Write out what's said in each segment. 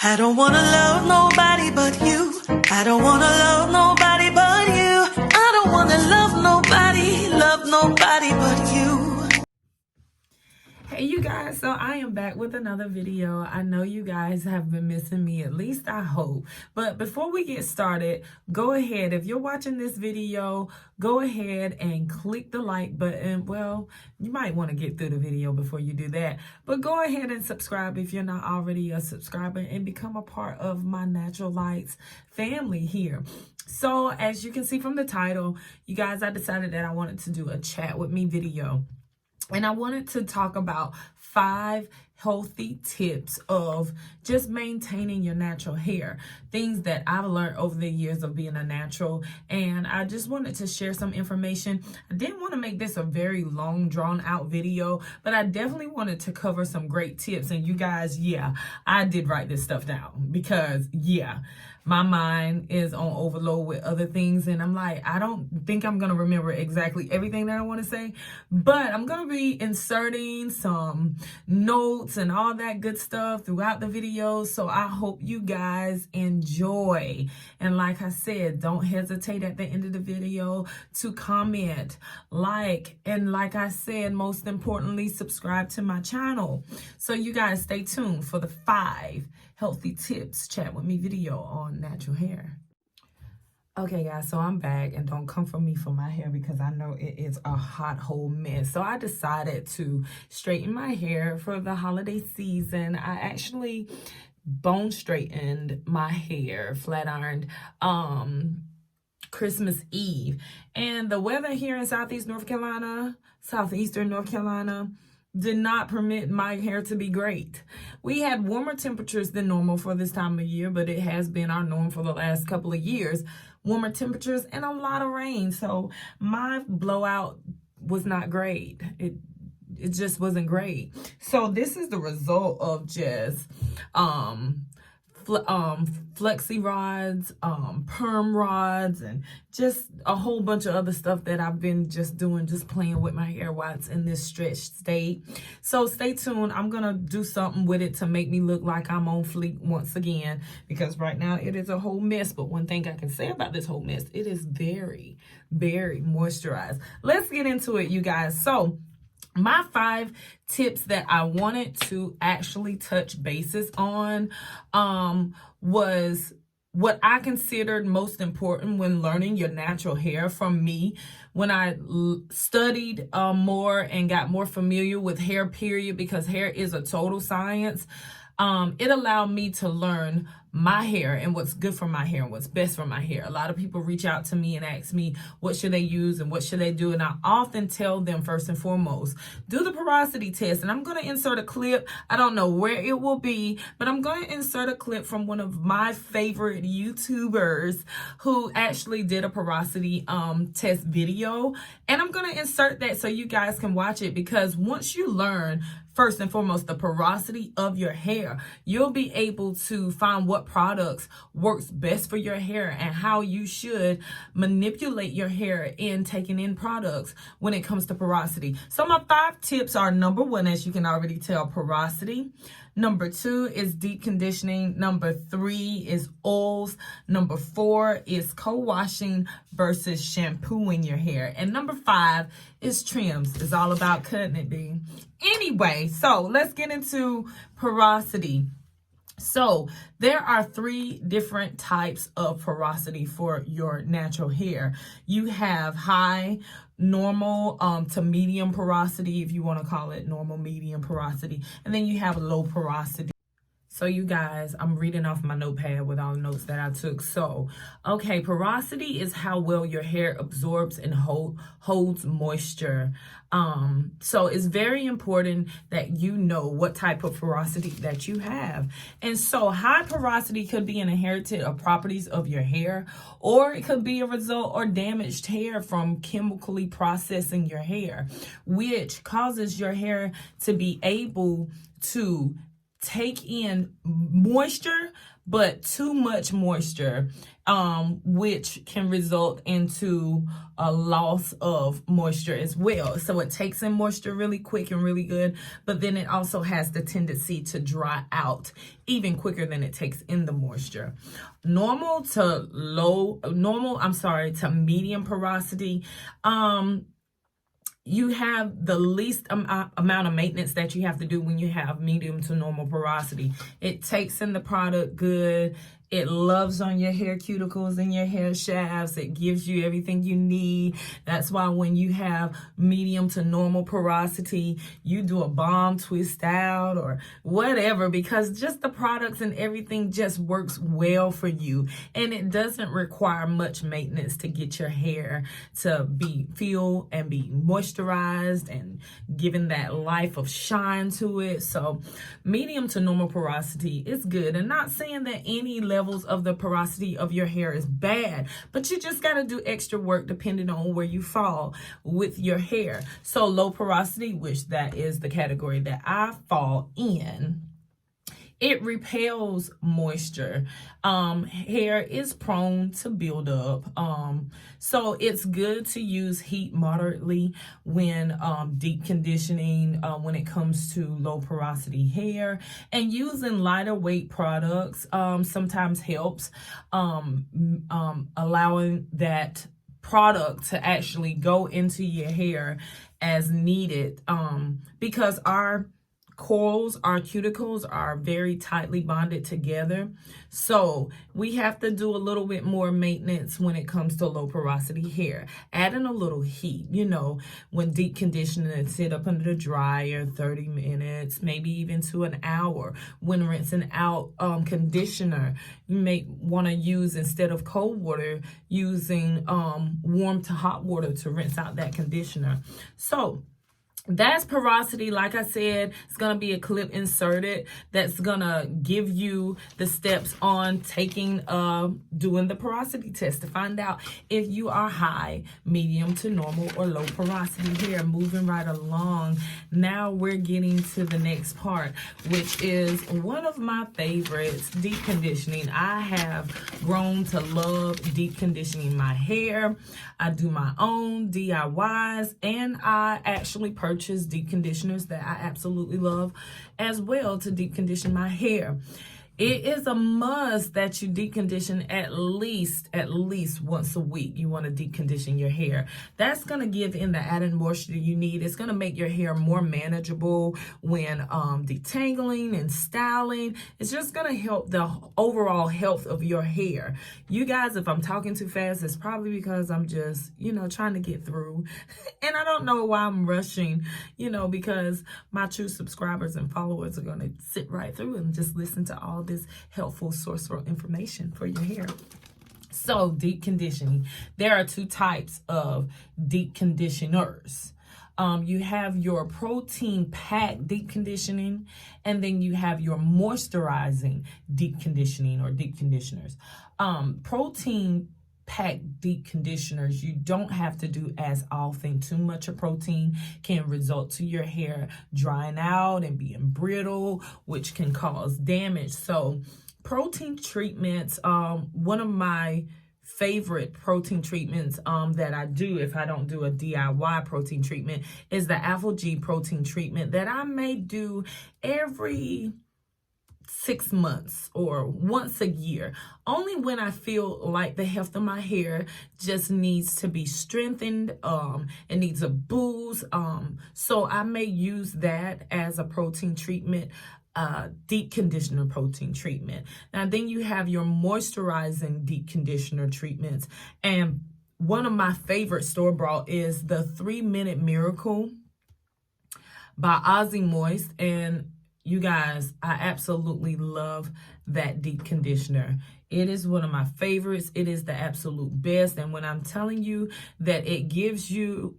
I don't wanna love nobody but you. I don't wanna love nobody but you. I don't wanna love nobody but you. Hey you guys, so I am back with another video. I know you guys have been missing me, at least I hope. But before we get started, go ahead, if you're watching this video, go ahead and click the like button. Well, you might want to get through the video before you do that, but go ahead and subscribe if you're not already a subscriber and become a part of my Natural Lights family here. So as you can see from the title, you guys, I decided that I wanted to do a chat with me video. And I wanted to talk about 5 healthy tips of just maintaining your natural hair. Things that I've learned over the years of being a natural. And I just wanted to share some information. I didn't want to make this a very long, drawn out video, but I definitely wanted to cover some great tips. And you guys, yeah, I did write this stuff down because, yeah, my mind is on overload with other things. And I'm like, I don't think I'm going to remember exactly everything that I want to say, but I'm going to be inserting some notes and all that good stuff throughout the video. So I hope you guys enjoy. And like I said, don't hesitate at the end of the video to comment, like, and like I said, most importantly, subscribe to my channel. So you guys stay tuned for the 5 healthy tips chat with me video on natural hair. Okay guys, so I'm back, and don't come for me for my hair because I know it is a hot whole mess. So I decided to straighten my hair for the holiday season. I actually bone straightened my hair, flat ironed Christmas Eve. And the weather here in southeastern North Carolina did not permit my hair to be great. We had warmer temperatures than normal for this time of year, but it has been our norm for the last couple of years. Warmer temperatures and a lot of rain. So my blowout was not great. It just wasn't great. So this is the result of just flexi rods, perm rods, and just a whole bunch of other stuff that I've been just doing, just playing with my hair while it's in this stretched state. So stay tuned. I'm gonna do something with it to make me look like I'm on fleek once again, because right now it is a whole mess. But one thing I can say about this whole mess, it is very, very moisturized. Let's get into it, you guys. So my 5 tips that I wanted to actually touch bases on was what I considered most important when learning your natural hair from me. When I studied more and got more familiar with hair, period, because hair is a total science, it allowed me to learn my hair and what's good for my hair and what's best for my hair. A lot of people reach out to me and ask me what should they use and what should they do, and I often tell them first and foremost, do the porosity test. And I'm going to insert a clip. I don't know where it will be, but I'm going to insert a clip from one of my favorite YouTubers who actually did a porosity test video, and I'm going to insert that so you guys can watch it, because once you learn first and foremost the porosity of your hair, you'll be able to find what products works best for your hair and how you should manipulate your hair in taking in products when it comes to porosity. So my 5 tips are: number 1, as you can already tell, porosity. Number 2 is deep conditioning. Number 3 is oils. Number 4 is co-washing versus shampooing your hair. And number 5 is trims. It's all about cutting it, B. Anyway, so let's get into porosity. So there are 3 different types of porosity for your natural hair. You have high, normal to medium porosity, if you want to call it normal, medium porosity, and then you have low porosity. So you guys, I'm reading off my notepad with all the notes that I took. So, okay, porosity is how well your hair absorbs and holds moisture. So it's very important that you know what type of porosity that you have. And so high porosity could be an inherited properties of your hair, or it could be a result or damaged hair from chemically processing your hair, which causes your hair to be able to take in moisture but too much moisture, which can result into a loss of moisture as well. So it takes in moisture really quick and really good, but then it also has the tendency to dry out even quicker than it takes in the moisture. Normal to medium porosity, you have the least amount of maintenance that you have to do when you have medium to normal porosity. It takes in the product good. It loves on your hair cuticles and your hair shafts. It gives you everything you need. That's why when you have medium to normal porosity, you do a bomb twist out or whatever, because just the products and everything just works well for you. And it doesn't require much maintenance to get your hair to feel and be moisturized and given that life of shine to it. So medium to normal porosity is good. And not saying that any levels of the porosity of your hair is bad, but you just got to do extra work depending on where you fall with your hair. So low porosity, which that is the category that I fall in, it repels moisture. Hair is prone to build up. So it's good to use heat moderately when deep conditioning when it comes to low porosity hair. And using lighter weight products sometimes helps, allowing that product to actually go into your hair as needed, because our cuticles are very tightly bonded together. So we have to do a little bit more maintenance when it comes to low porosity hair. Adding a little heat, when deep conditioning, and sit up under the dryer 30 minutes, maybe even to an hour. When rinsing out conditioner, you may want to use, instead of cold water, using warm to hot water to rinse out that conditioner. So that's porosity. Like I said, it's going to be a clip inserted that's going to give you the steps on doing the porosity test to find out if you are high, medium to normal, or low porosity hair. Moving right along. Now we're getting to the next part, which is one of my favorites, deep conditioning. I have grown to love deep conditioning my hair. I do my own DIYs, and I actually purchase deep conditioners that I absolutely love as well to deep condition my hair. It is a must that you deep condition at least once a week. You want to deep condition your hair. That's going to give in the added moisture you need. It's going to make your hair more manageable when detangling and styling. It's just going to help the overall health of your hair. You guys, if I'm talking too fast, it's probably because I'm just, trying to get through. And I don't know why I'm rushing, because my true subscribers and followers are going to sit right through and just listen to all this helpful source for information for your hair. So deep conditioning, there are two types of deep conditioners. You have your protein packed deep conditioning, and then you have your moisturizing deep conditioning or deep conditioners. Protein packed deep conditioners, you don't have to do as often. Too much of protein can result to your hair drying out and being brittle, which can cause damage. So protein treatments, one of my favorite protein treatments that I do, if I don't do a DIY protein treatment, is the Apple G protein treatment that I may do every 6 months or once a year, only when I feel like the health of my hair just needs to be strengthened. It needs a boost. So I may use that as a protein treatment, deep conditioner protein treatment. Now then you have your moisturizing deep conditioner treatments. And one of my favorite store-bought is the 3-Minute Miracle by Ozzy Moist. And you guys, I absolutely love that deep conditioner. It is one of my favorites. It is the absolute best. And when I'm telling you that it gives your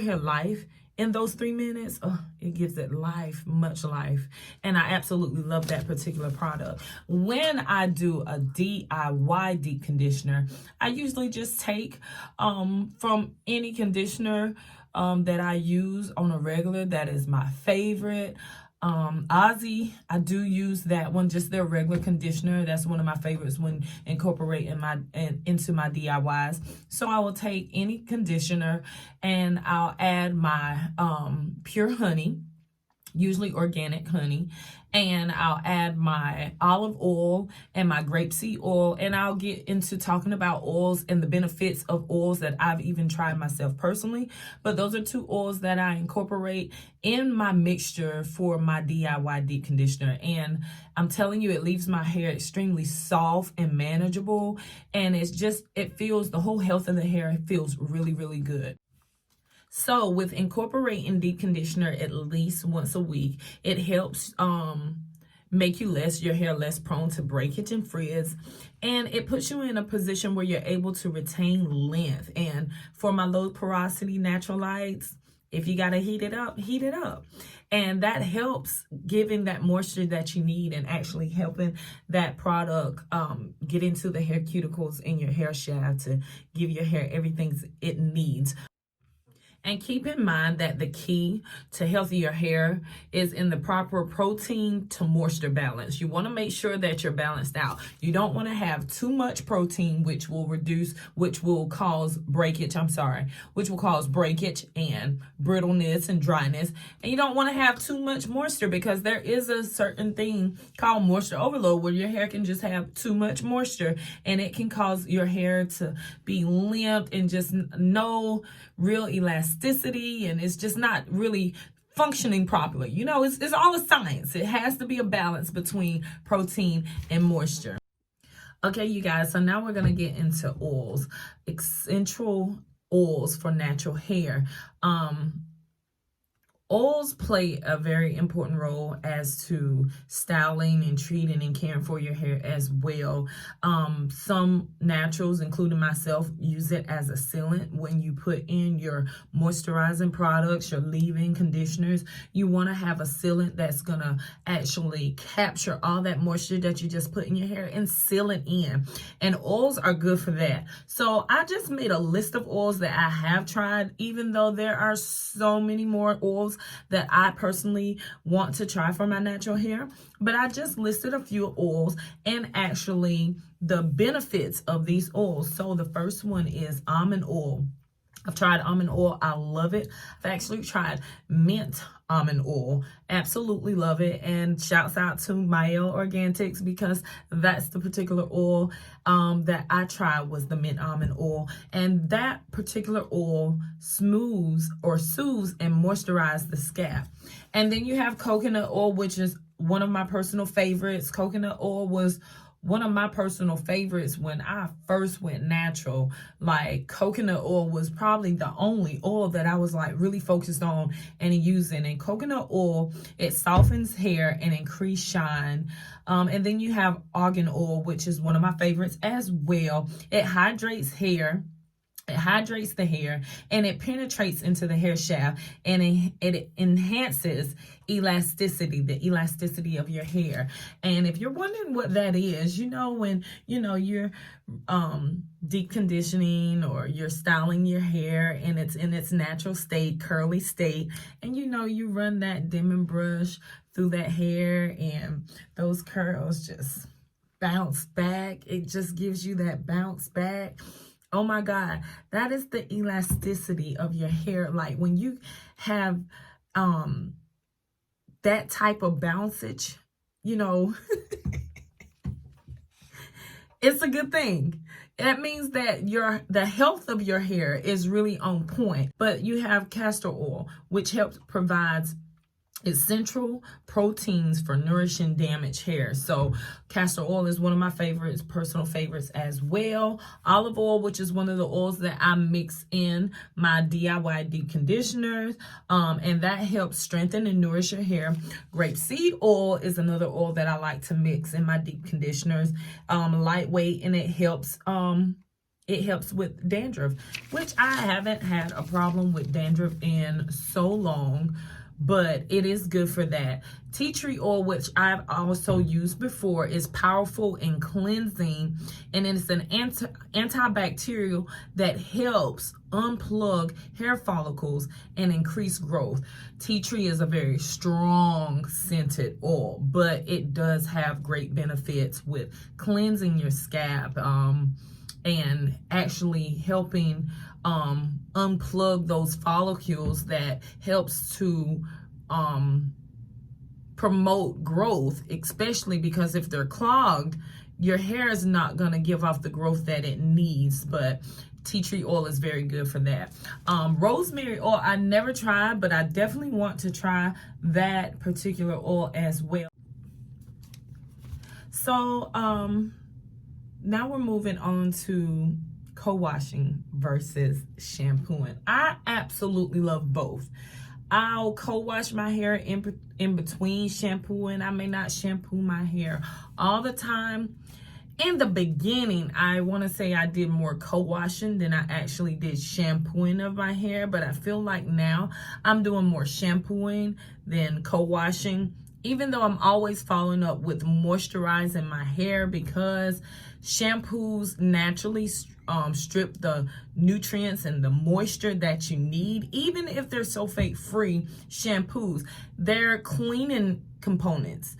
hair life in those 3 minutes, it gives it life, much life. And I absolutely love that particular product. When I do a DIY deep conditioner, I usually just take from any conditioner that I use on a regular that is my favorite. Aussie, I do use that one, just their regular conditioner. That's one of my favorites when incorporating into my DIYs. So I will take any conditioner and I'll add my pure honey, usually organic honey, and I'll add my olive oil and my grapeseed oil, and I'll get into talking about oils and the benefits of oils that I've even tried myself personally. But those are 2 oils that I incorporate in my mixture for my DIY deep conditioner, and I'm telling you, it leaves my hair extremely soft and manageable, and it feels, the whole health of the hair feels really, really good. So with incorporating deep conditioner at least once a week, it helps make your hair less prone to breakage and frizz, and it puts you in a position where you're able to retain length. And for my low porosity natural lights, if you gotta heat it up, and that helps giving that moisture that you need and actually helping that product get into the hair cuticles in your hair shaft to give your hair everything it needs. And keep in mind that the key to healthier hair is in the proper protein to moisture balance. You want to make sure that you're balanced out. You don't want to have too much protein, which will cause breakage and brittleness and dryness. And you don't want to have too much moisture, because there is a certain thing called moisture overload where your hair can just have too much moisture, and it can cause your hair to be limp and just no real elasticity, and it's just not really functioning properly. You know, it's all a science. It has to be a balance between protein and moisture. Okay, you guys, so now we're going to get into oils, essential oils for natural hair. Oils play a very important role as to styling and treating and caring for your hair as well. Some naturals, including myself, use it as a sealant. When you put in your moisturizing products, your leave-in conditioners, you want to have a sealant that's going to actually capture all that moisture that you just put in your hair and seal it in. And oils are good for that. So I just made a list of oils that I have tried, even though there are so many more oils that I personally want to try for my natural hair. But I just listed a few oils and actually the benefits of these oils. So the first one is almond oil. I've tried almond oil. I love it. I've actually tried mint almond oil. Absolutely love it. And shouts out to Mael Organics, because that's the particular oil that I tried, was the mint almond oil. And that particular oil soothes and moisturizes the scalp. And then you have coconut oil, which is one of my personal favorites. Coconut oil was one of my personal favorites when I first went natural. Like, coconut oil was probably the only oil that I was like really focused on and using. And coconut oil, it softens hair and increase shine. And then you have argan oil, which is one of my favorites as well. It hydrates hair. It hydrates the hair, and it penetrates into the hair shaft, and it enhances elasticity, the elasticity of your hair. And if you're wondering what that is, when you're deep conditioning or you're styling your hair and it's in its natural state, curly state, and you run that Denman brush through that hair and those curls just bounce back. It just gives you that bounce back. Oh my God, that is the elasticity of your hair. Like, when you have that type of bouncage, it's a good thing. That means that the health of your hair is really on point. But you have castor oil, which provides essential proteins for nourishing damaged hair. So castor oil is one of my favorites, personal favorites as well. Olive oil, which is one of the oils that I mix in my DIY deep conditioners, and that helps strengthen and nourish your hair. Grapeseed oil is another oil that I like to mix in my deep conditioners. Lightweight, and it helps with dandruff, which I haven't had a problem with dandruff in so long. but it is good for that. Tea tree oil, which I've also used before, is powerful in cleansing, and it's an antibacterial that helps unplug hair follicles and increase growth. Tea tree is a very strong scented oil, but it does have great benefits with cleansing your scalp, and actually helping unplug those follicles. That helps to promote growth, especially because if they're clogged, your hair is not going to give off the growth that it needs. But tea tree oil is very good for that. Rosemary oil I never tried, but I definitely want to try that particular oil as well. So now we're moving on to co-washing versus shampooing. I absolutely love both. I'll co-wash my hair in between shampooing. I may not shampoo my hair all the time. In the beginning, I want to say I did more co-washing than I actually did shampooing of my hair, but I feel like now I'm doing more shampooing than co-washing, even though I'm always following up with moisturizing my hair, because shampoos naturally strip the nutrients and the moisture that you need. Even if they're sulfate free shampoos, they're cleaning components.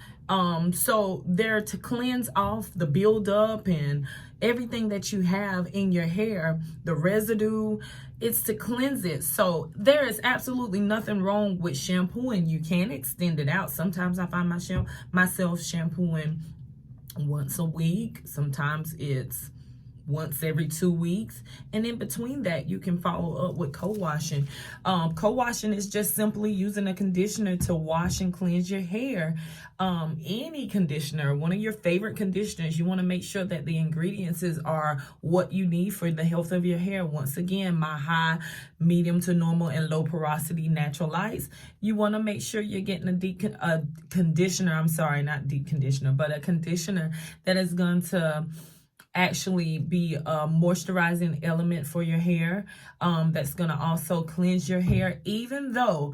So they're to cleanse off the buildup and everything that you have in your hair, the residue. It's to cleanse it. So there is absolutely nothing wrong with shampooing. You can extend it out. Sometimes I find myself shampooing once a week. Sometimes it's once every 2 weeks, and in between that you can follow up with co-washing. Co-washing is just simply using a conditioner to wash and cleanse your hair. Any conditioner, one of your favorite conditioners, you want to make sure that the ingredients are what you need for the health of your hair. Once again, my high, medium to normal, and low porosity natural lights. You want to make sure you're getting a conditioner. I'm sorry, not deep conditioner, but a conditioner that is going to actually be a moisturizing element for your hair, that's going to also cleanse your hair, even though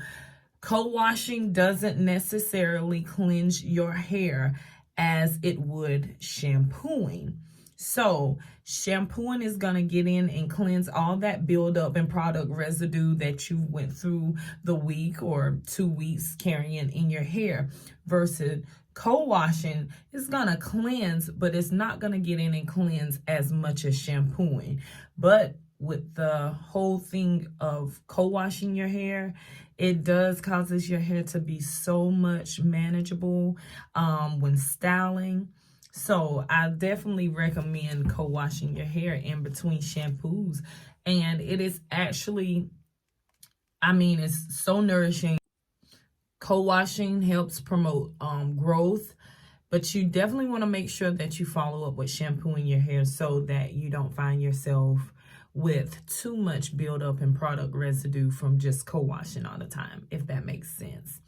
co-washing doesn't necessarily cleanse your hair as it would shampooing. So shampooing is going to get in and cleanse all that buildup and product residue that you went through the week or 2 weeks carrying in your hair, versus co-washing is going to cleanse, but it's not going to get in and cleanse as much as shampooing. But with the whole thing of co-washing your hair, it does causes your hair to be so much manageable when styling. So I definitely recommend co-washing your hair in between shampoos. And it is actually, I mean, it's so nourishing. Co-washing helps promote growth, but you definitely want to make sure that you follow up with shampooing your hair so that you don't find yourself with too much buildup and product residue from just co-washing all the time, if that makes sense.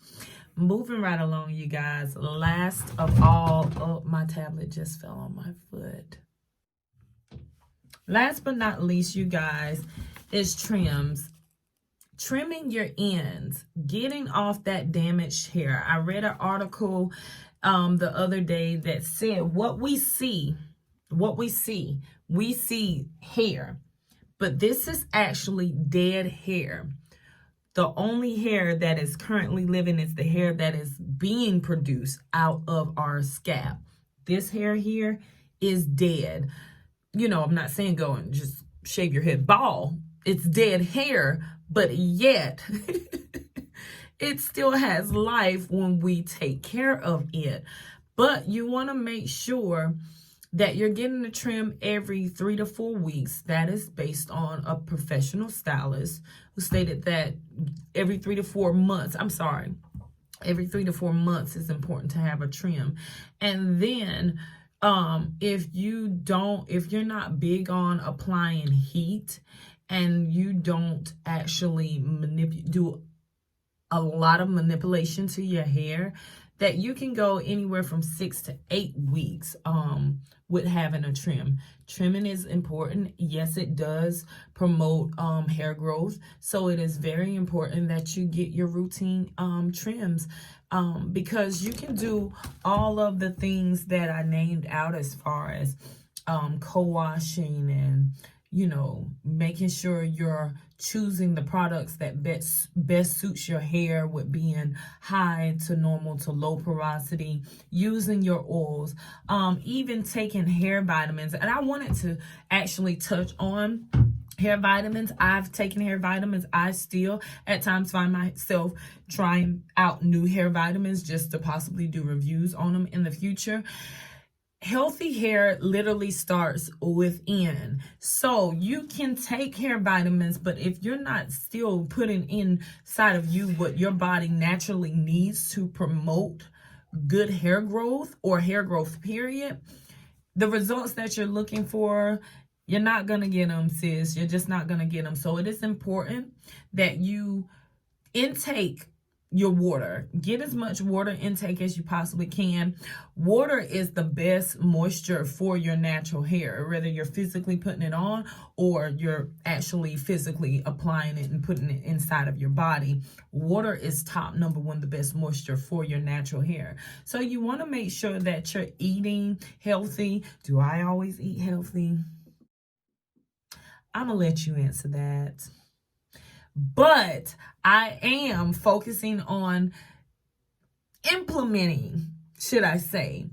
Moving right along, you guys. Last of all, oh, my tablet just fell on my foot. Last but not least, you guys, is trims. Trimming your ends, getting off that damaged hair. I read an article the other day that said we see hair, but this is actually dead hair. The only hair that is currently living is the hair that is being produced out of our scalp. This hair here is dead. You know, I'm not saying go and just shave your head bald. It's dead hair, but yet it still has life when we take care of it. But you want to make sure that you're getting a trim every 3 to 4 weeks. That is based on a professional stylist who stated that every 3 to 4 months, every 3 to 4 months is important to have a trim. And then if you're not big on applying heat, and you don't actually do a lot of manipulation to your hair, that you can go anywhere from 6 to 8 weeks with having a trim. Trimming is important. Yes, it does promote hair growth. So it is very important that you get your routine trims because you can do all of the things that I named out as far as co-washing and, you know, making sure you're choosing the products that best suits your hair with being high to normal to low porosity, using your oils, even taking hair vitamins. And I wanted to actually touch on hair vitamins. I've taken hair vitamins. I still at times find myself trying out new hair vitamins just to possibly do reviews on them in the future. Healthy hair literally starts within. So you can take hair vitamins, but if you're not still putting inside of you what your body naturally needs to promote good hair growth or hair growth period, the results that you're looking for, you're not going to get them, sis. You're just not going to get them. So it is important that you intake your water. Get as much water intake as you possibly can. Water is the best moisture for your natural hair, whether you're physically putting it on or you're actually physically applying it and putting it inside of your body. Water is top number one, the best moisture for your natural hair. So you want to make sure that you're eating healthy. Do I always eat healthy? I'm going to let you answer that. But I am focusing on implementing, should I say,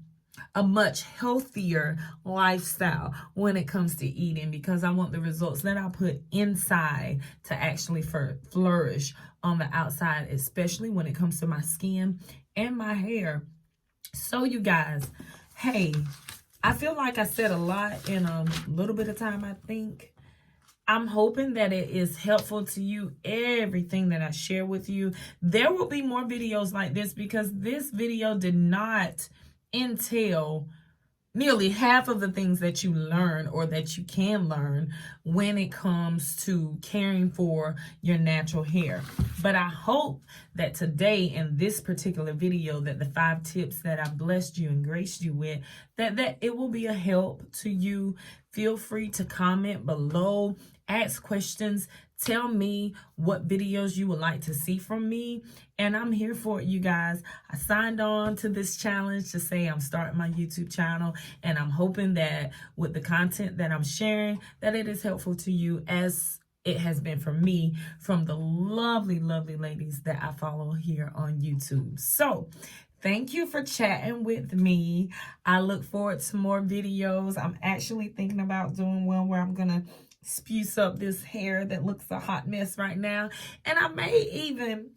a much healthier lifestyle when it comes to eating, because I want the results that I put inside to actually flourish on the outside, especially when it comes to my skin and my hair. So you guys, hey, I feel like I said a lot in a little bit of time, I think. I'm hoping that it is helpful to you, everything that I share with you. There will be more videos like this because this video did not entail nearly half of the things that you learn or that you can learn when it comes to caring for your natural hair. But I hope that today in this particular video, that the 5 tips that I blessed you and graced you with, that it will be a help to you. Feel free to comment below, ask questions, tell me what videos you would like to see from me, and I'm here for it, you guys. I signed on to this challenge to say I'm starting my YouTube channel, and I'm hoping that with the content that I'm sharing, that it is helpful to you as it has been for me from the lovely, lovely ladies that I follow here on YouTube. So thank you for chatting with me. I look forward to more videos. I'm actually thinking about doing one where I'm going to spruce up this hair that looks a hot mess right now. And I may even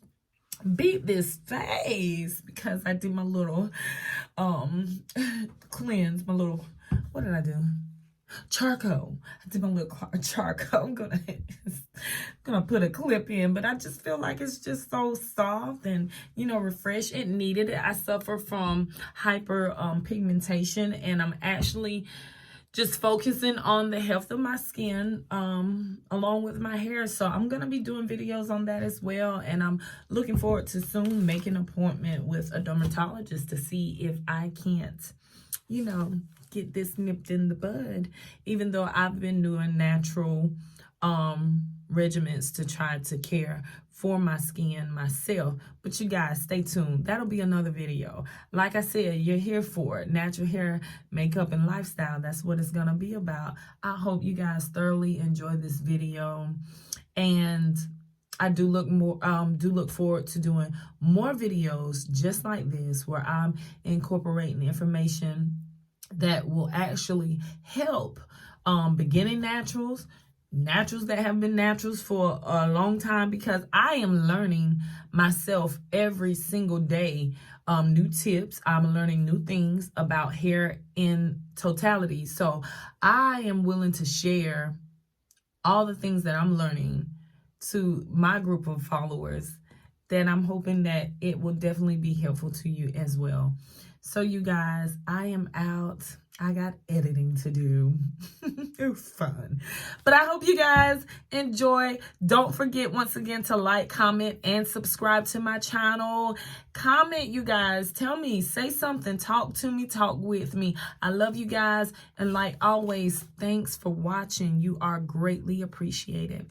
beat this face because I do my little cleanse, my little, what did I do? Charcoal. I did my little charcoal. I'm gonna put a clip in, but I just feel like it's just so soft and, you know, refreshed. It needed it. I suffer from hyper pigmentation, and I'm actually just focusing on the health of my skin along with my hair. So I'm gonna be doing videos on that as well, and I'm looking forward to soon making an appointment with a dermatologist to see if I can't, you know, get this nipped in the bud, even though I've been doing natural regimens to try to care for my skin myself. But you guys, stay tuned. That'll be another video. Like I said, you're here for it. Natural hair, makeup, and lifestyle. That's what it's gonna be about. I hope you guys thoroughly enjoy this video, and I do look forward to doing more videos just like this, where I'm incorporating information that will actually help beginning naturals that have been naturals for a long time, because I am learning myself every single day new tips. I'm learning new things about hair in totality. So I am willing to share all the things that I'm learning to my group of followers, that I'm hoping that it will definitely be helpful to you as well. So you guys, I am out. I got editing to do. It was fun. But I hope you guys enjoy. Don't forget, once again, to like, comment, and subscribe to my channel. Comment, you guys. Tell me. Say something. Talk to me. Talk with me. I love you guys. And like always, thanks for watching. You are greatly appreciated.